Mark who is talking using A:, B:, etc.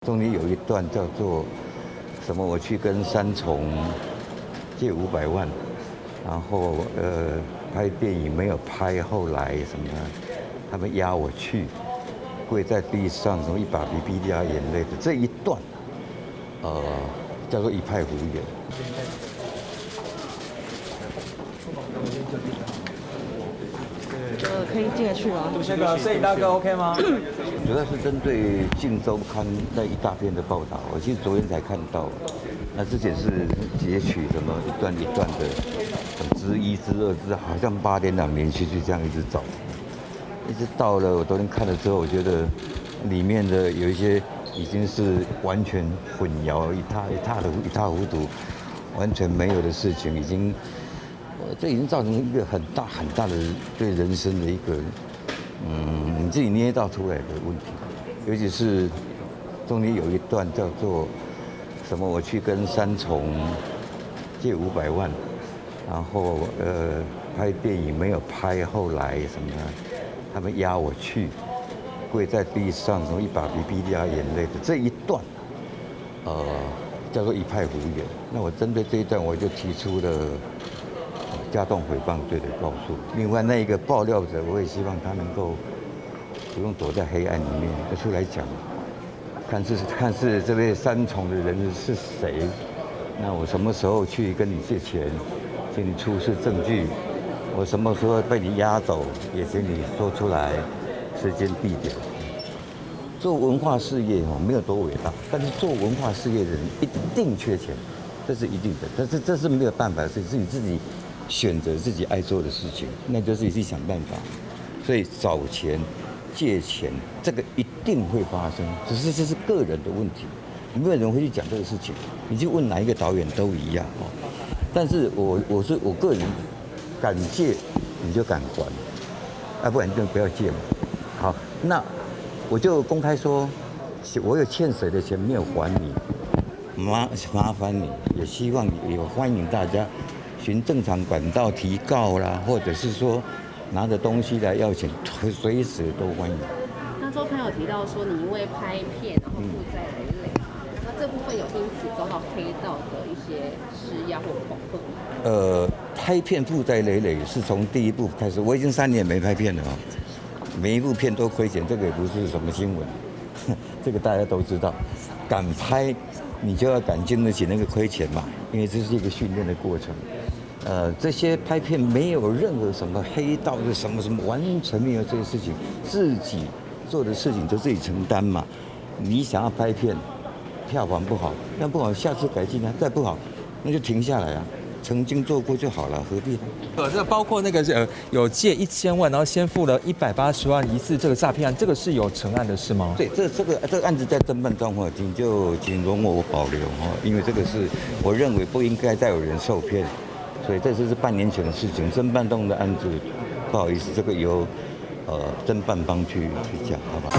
A: 中间有一段叫做什么？我去跟三重借500万，然后拍电影没有拍，后来什么他们押我去，跪在地上，什么一把鼻涕一把眼泪的这一段，叫做一派胡言。
B: 可以进得去吗？
C: 那个摄影大哥 OK 吗？
A: 主要是针对《镜周刊》那一大篇的报道，我其实昨天才看到。那之前是截取什么一段一段的，之一、之二、之，好像8点档连续剧这样一直找，一直到了我昨天看了之后，我觉得里面的有一些已经是完全混淆、一塌糊涂，完全没有的事情，这已经造成一个很大的对人生的一个你自己捏造出来的问题，尤其是中间有一段叫做什么？我去跟三重借500万，然后拍电影没有拍，后来什么他们押我去，跪在地上，什么一把鼻涕一把眼泪的这一段，叫做一派胡言。那我针对这一段，我就提出了加重诽谤罪的告诉。另外那一个爆料者，我也希望他能够不用躲在黑暗里面，要出来讲，看是这位三重的人是谁。那我什么时候去跟你借钱，请你出示证据。我什么时候被你押走，也请你说出来，时间地点。做文化事业没有多伟大，但是做文化事业的人一定缺钱，这是一定的。但是这是没有办法的事情，是你自己选择自己爱做的事情，那就是你自己想办法。所以找钱、借钱，这个一定会发生，只是这是个人的问题，没有人会去讲这个事情。你去问哪一个导演都一样但是我个人敢借，你就敢还，不然你就不要借嘛。好，那我就公开说，我有欠谁的钱没有还你，麻烦你，也希望也欢迎大家循正常管道提告啦，或者是说拿着东西来要钱，随时都欢迎。
B: 那周刊有提到说，你因为拍片然后负债累累，那这部分有因此遭到黑道的一些施压或恐吓吗？
A: 拍片负债累累是从第一部开始，我已经3年没拍片了每一部片都亏钱，这个也不是什么新闻，这个大家都知道。敢拍，你就要敢经得起那个亏钱嘛，因为这是一个训练的过程。这些拍片没有任何什么黑道的什么，完全没有这些事情，自己做的事情就自己承担嘛。你想要拍片，票房不好，那不好下次改进啊，再不好那就停下来啊。曾经做过就好了，何必？
C: 这包括那个有借1000万，然后先付了180万，疑似这个诈骗案，这个是有成案的是吗？
A: 对，这个案子在侦办中请容我保留因为这个是我认为不应该再有人受骗，所以这是半年前的事情。侦办中的案子，不好意思，这个由侦办方去讲，好吧？